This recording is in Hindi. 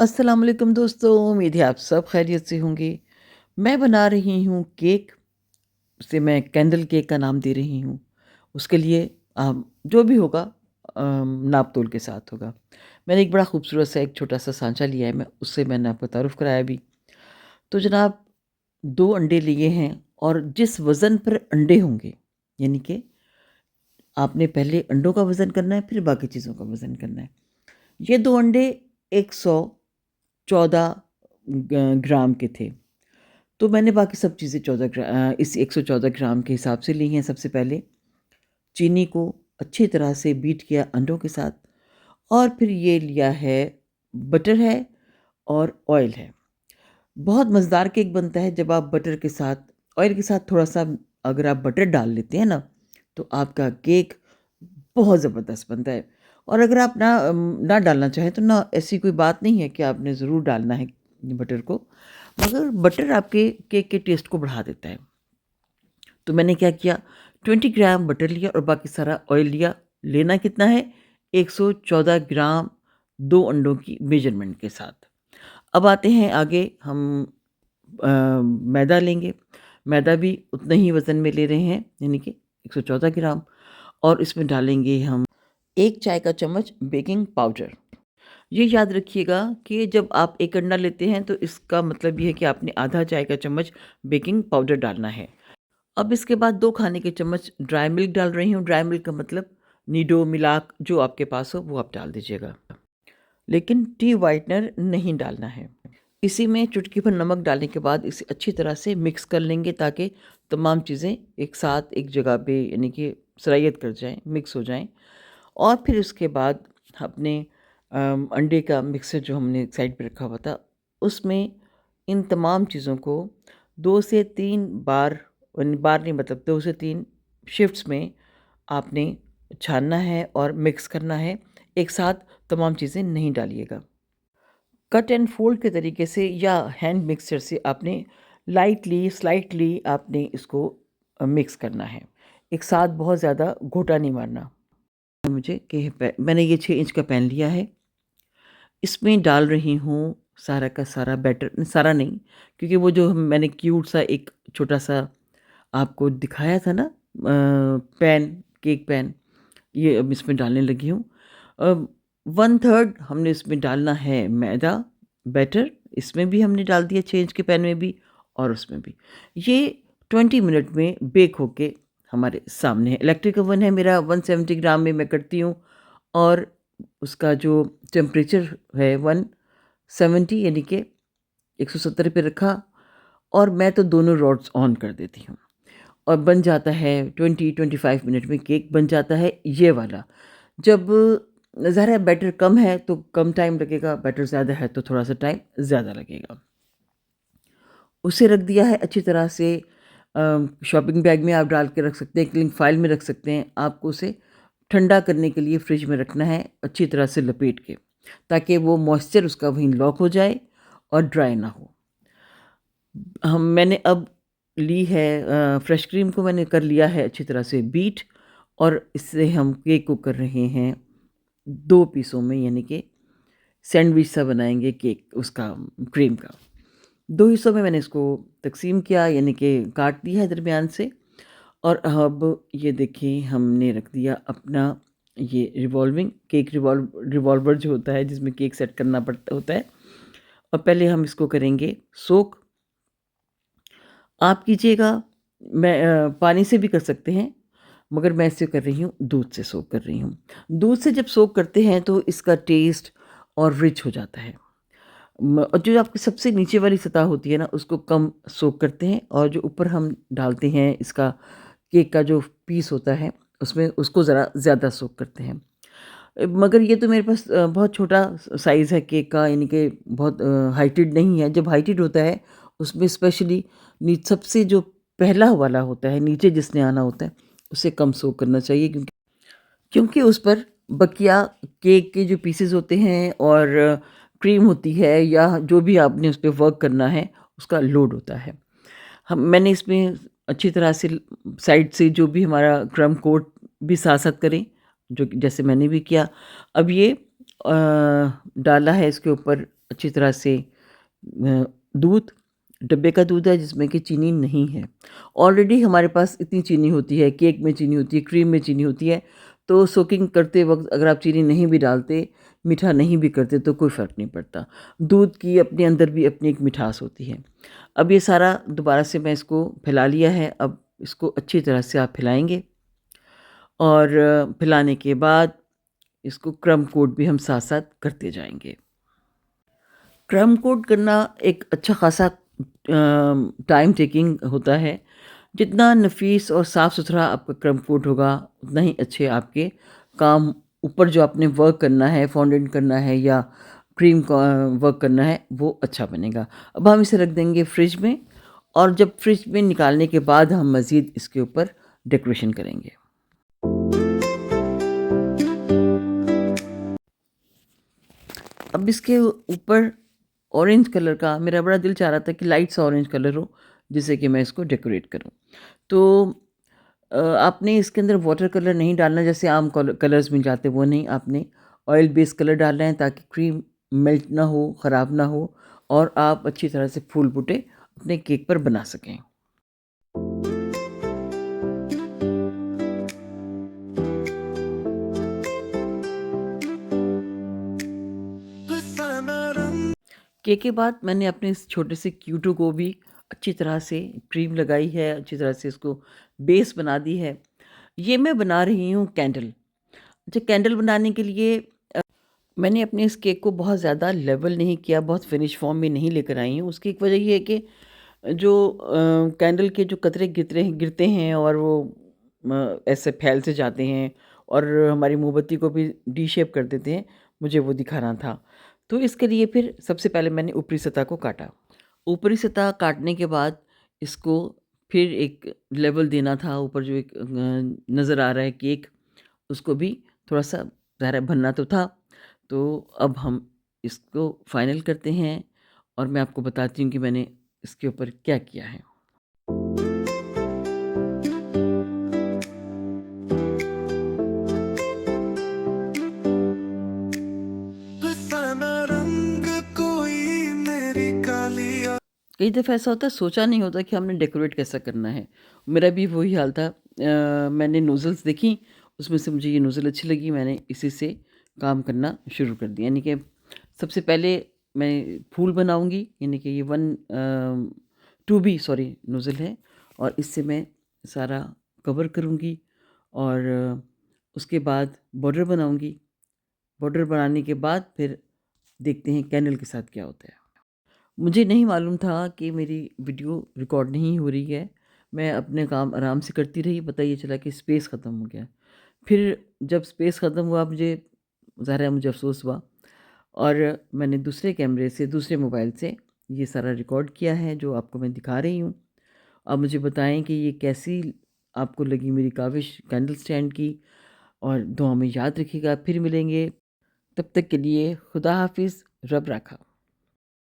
अस्सलाम वालेकुम दोस्तों, उम्मीद है आप सब खैरियत से होंगे। मैं बना रही हूँ केक, उसे मैं कैंडल केक का नाम दे रही हूँ। उसके लिए जो भी होगा नाप-तोल के साथ होगा। मैंने एक बड़ा खूबसूरत सा एक छोटा-सा सांचा लिया है, मैं उससे मैंने आपको तारुफ़ कराया अभी। तो जनाब 2 अंडे लिए हैं और जिस वज़न पर अंडे होंगे, यानी कि आपने पहले अंडों का वज़न करना है, फिर बाकी चीज़ों का वज़न करना है। ये 2 अंडे 114 ग्राम के थे। तो मैंने बाकी सब चीज़ें इस 114 ग्राम के हिसाब से ली हैं। सबसे पहले चीनी को अच्छी तरह से बीट किया अंडों के साथ, और फिर ये लिया है, बटर है और ऑयल है। बहुत मज़ेदार केक बनता है जब आप बटर के साथ, ऑयल के साथ थोड़ा-सा अगर आप बटर डाल लेते हैं ना, तो आपका केक बहुत ज़बरदस्त बनता है। और अगर आप ना डालना चाहें तो ना, ऐसी कोई बात नहीं है कि आपने ज़रूर डालना है बटर को, मगर बटर आपके केक के टेस्ट को बढ़ा देता है। तो मैंने क्या किया, 20 ग्राम बटर लिया और बाकी सारा ऑयल लिया। लेना कितना है? 114 ग्राम 2 अंडों की मेजरमेंट के साथ। अब आते हैं आगे, हम मैदा लेंगे। मैदा भी उतना ही वज़न में ले रहे हैं, यानी कि 114 ग्राम, और इसमें डालेंगे हम 1 चाय का चम्मच बेकिंग पाउडर। ये याद रखिएगा कि जब आप 1 अंडा लेते हैं तो इसका मतलब ये है कि आपने आधा चाय का चम्मच बेकिंग पाउडर डालना है। अब इसके बाद 2 खाने के चम्मच ड्राई मिल्क डाल रही हूँ। ड्राई मिल्क का मतलब नीडो, मिलाक जो आपके पास हो वो आप डाल दीजिएगा। लेकिन टी व्हाइटनर नहीं डालना है। इसी में चुटकी भर नमक डालने के बाद इसे अच्छी तरह से मिक्स कर लेंगे, ताकि तमाम चीज़ें एक साथ एक जगह पे, यानी कि सरायत कर जाएँ, मिक्स हो जाएँ। और फिर उसके बाद अपने अंडे का मिक्सर जो हमने साइड पे रखा हुआ था, उसमें इन तमाम चीज़ों को 2 से 3 बार, बार नहीं मतलब 2 से 3 शिफ्ट्स में आपने छानना है और मिक्स करना है। एक साथ तमाम चीज़ें नहीं डालिएगा। कट एंड फोल्ड के तरीके से या हैंड मिक्सर से आपने लाइटली, स्लाइटली आपने इसको मिक्स करना है। एक साथ बहुत ज़्यादा घोटा नहीं मारना। मुझे कि मैंने ये 6 इंच का पैन लिया है। इसमें डाल रही हूँ सारा का सारा बैटर, सारा नहीं, क्योंकि वो जो मैंने क्यूट सा एक छोटा-सा आपको दिखाया था ना, पैन, केक पैन, ये अब इसमें डालने लगी हूँ। 1/3 हमने इसमें डालना है मैदा, बैटर। इसमें भी हमने डाल दिया 6 इंच के पैन में भी और उसमें भी। ये 20 मिनट में बेक होके हमारे सामने है। इलेक्ट्रिक ओवन है मेरा, 170 ग्राम में मैं करती हूँ, और उसका जो टेम्परेचर है 170, यानी कि 170 पे रखा, और मैं तो दोनों रॉड्स ऑन कर देती हूँ और बन जाता है 20-25 मिनट में केक बन जाता है ये वाला। जब ज़ाहिर है बैटर कम है तो कम टाइम लगेगा, बैटर ज़्यादा है तो थोड़ा-सा टाइम ज़्यादा लगेगा। उसे रख दिया है अच्छी तरह से, शॉपिंग बैग में आप डाल के रख सकते हैं, क्लिंग फाइल में रख सकते हैं। आपको उसे ठंडा करने के लिए फ्रिज में रखना है अच्छी तरह से लपेट के, ताकि वो मॉइस्चर उसका वहीं लॉक हो जाए और ड्राई ना हो। मैंने अब ली है, फ्रेश क्रीम को मैंने कर लिया है अच्छी तरह से बीट, और इससे हम केक को कर रहे हैं 2 पीसों में, यानी कि सैंडविच सा बनाएँगे केक उसका, क्रीम का। 2 हिस्सों में मैंने इसको तक़सीम किया, यानी कि काट दिया है दरमियान से। और अब ये देखिए, हमने रख दिया अपना ये रिवॉल्विंग केक रिवॉल्वर जो होता है जिसमें केक सेट करना पड़ता होता है, और पहले हम इसको करेंगे सोक। आप कीजिएगा, मैं पानी से भी कर सकते हैं, मगर मैं इसे कर रही हूँ, दूध से सोक कर रही हूँ। दूध से जब सोक करते हैं तो इसका टेस्ट और रिच हो जाता है। और जो आपकी सबसे नीचे वाली सतह होती है ना, उसको कम सोक करते हैं, और जो ऊपर हम डालते हैं इसका केक का जो पीस होता है, उसमें उसको ज़रा ज़्यादा सोक करते हैं। मगर ये तो मेरे पास बहुत छोटा साइज़ है केक का, यानी कि बहुत हाइटेड नहीं है। जब हाइटेड होता है उसमें स्पेशली सबसे जो पहला वाला होता है, नीचे जिसने आना होता है, उसे कम सोक करना चाहिए, क्योंकि उस पर बकिया केक के जो पीसेस होते हैं और क्रीम होती है, या जो भी आपने उस पे वर्क करना है, उसका लोड होता है। मैंने इसमें अच्छी तरह से साइड से जो भी हमारा क्रम्ब कोट भी साथ-साथ करें, जो कि जैसे मैंने भी किया। अब ये डाला है इसके ऊपर अच्छी तरह से दूध, डब्बे का दूध है जिसमें कि चीनी नहीं है। ऑलरेडी हमारे पास इतनी चीनी होती है, केक में चीनी होती है, क्रीम में चीनी होती है, तो सोकिंग करते वक़्त अगर आप चीनी नहीं भी डालते, मीठा नहीं भी करते तो कोई फ़र्क नहीं पड़ता। दूध की अपने अंदर भी अपनी एक मिठास होती है। अब ये सारा दोबारा से मैं इसको फैला लिया है, अब इसको अच्छी तरह से आप फैलाएँगे और फैलाने के बाद इसको क्रम्ब कोट भी हम साथ-साथ करते जाएँगे। क्रम्ब कोट करना एक अच्छा खासा टाइम टेकिंग होता है। जितना नफ़ीस और साफ़-सुथरा आपका क्रम्ब कोट होगा, उतना ही अच्छे आपके काम ऊपर जो आपने वर्क करना है, फॉन्डेंट करना है या क्रीम का वर्क करना है, वो अच्छा बनेगा। अब हम इसे रख देंगे फ्रिज में और जब फ्रिज में निकालने के बाद हम मज़ीद इसके ऊपर डेकोरेशन करेंगे। अब इसके ऊपर ऑरेंज कलर का मेरा बड़ा दिल चाह रहा था कि लाइट सा ऑरेंज कलर हो, जिससे कि मैं इसको डेकोरेट करूँ। तो आपने इसके अंदर वाटर कलर नहीं डालना जैसे आम कलर्स मिल जाते वो नहीं, आपने ऑयल बेस्ड कलर डालना है ताकि क्रीम मेल्ट ना हो, ख़राब ना हो और आप अच्छी तरह से फूल बूटे अपने केक पर बना सकें। केक के बाद मैंने अपने इस छोटे से क्यूटो को भी अच्छी तरह से क्रीम लगाई है, अच्छी तरह से इसको बेस बना दी है। ये मैं बना रही हूँ कैंडल। अच्छा, कैंडल बनाने के लिए मैंने अपने इस केक को बहुत ज़्यादा लेवल नहीं किया, बहुत फिनिश फॉर्म में नहीं लेकर आई हूँ। उसकी एक वजह ये है कि जो कैंडल के जो कतरे गिरते हैं और वो ऐसे फैल से जाते हैं और हमारी मोमबत्ती को भी डी शेप कर देते हैं, मुझे वो दिखाना था। तो इसके लिए फिर सबसे पहले मैंने ऊपरी सतह को काटा। ऊपरी सतह काटने के बाद इसको फिर एक लेवल देना था, ऊपर जो एक नज़र आ रहा है केक, उसको भी थोड़ा-सा ज़ाहिर है भरना तो था। तो अब हम इसको फाइनल करते हैं और मैं आपको बताती हूँ कि मैंने इसके ऊपर क्या किया है। कई दफ़ा ऐसा होता है सोचा नहीं होता कि हमने डेकोरेट कैसा करना है। मेरा भी वही हाल था। मैंने नोज़ल्स देखी, उसमें से मुझे ये नोज़ल अच्छी लगी, मैंने इसी से काम करना शुरू कर दिया। यानी कि सबसे पहले मैं फूल बनाऊँगी, यानी कि ये 2B सॉरी नोज़ल है और इससे मैं सारा कवर करूँगी और उसके बाद बॉर्डर बनाऊँगी। बॉर्डर बनाने के बाद फिर देखते हैं कैंडल के साथ क्या होता है। मुझे नहीं मालूम था कि मेरी वीडियो रिकॉर्ड नहीं हो रही है। मैं अपने काम आराम से करती रही, पता ये चला कि स्पेस ख़त्म हो गया। फिर जब स्पेस ख़त्म हुआ मुझे ज़ाहिर है मुझे अफ़सोस हुआ और मैंने दूसरे कैमरे से, दूसरे मोबाइल से ये सारा रिकॉर्ड किया है जो आपको मैं दिखा रही हूँ। अब मुझे बताएँ कि ये कैसी आपको लगी मेरी काविश कैंडल स्टैंड की और दुआ में याद रखिएगा। फिर मिलेंगे, तब तक के लिए खुदा हाफ़िज़, रब राखा।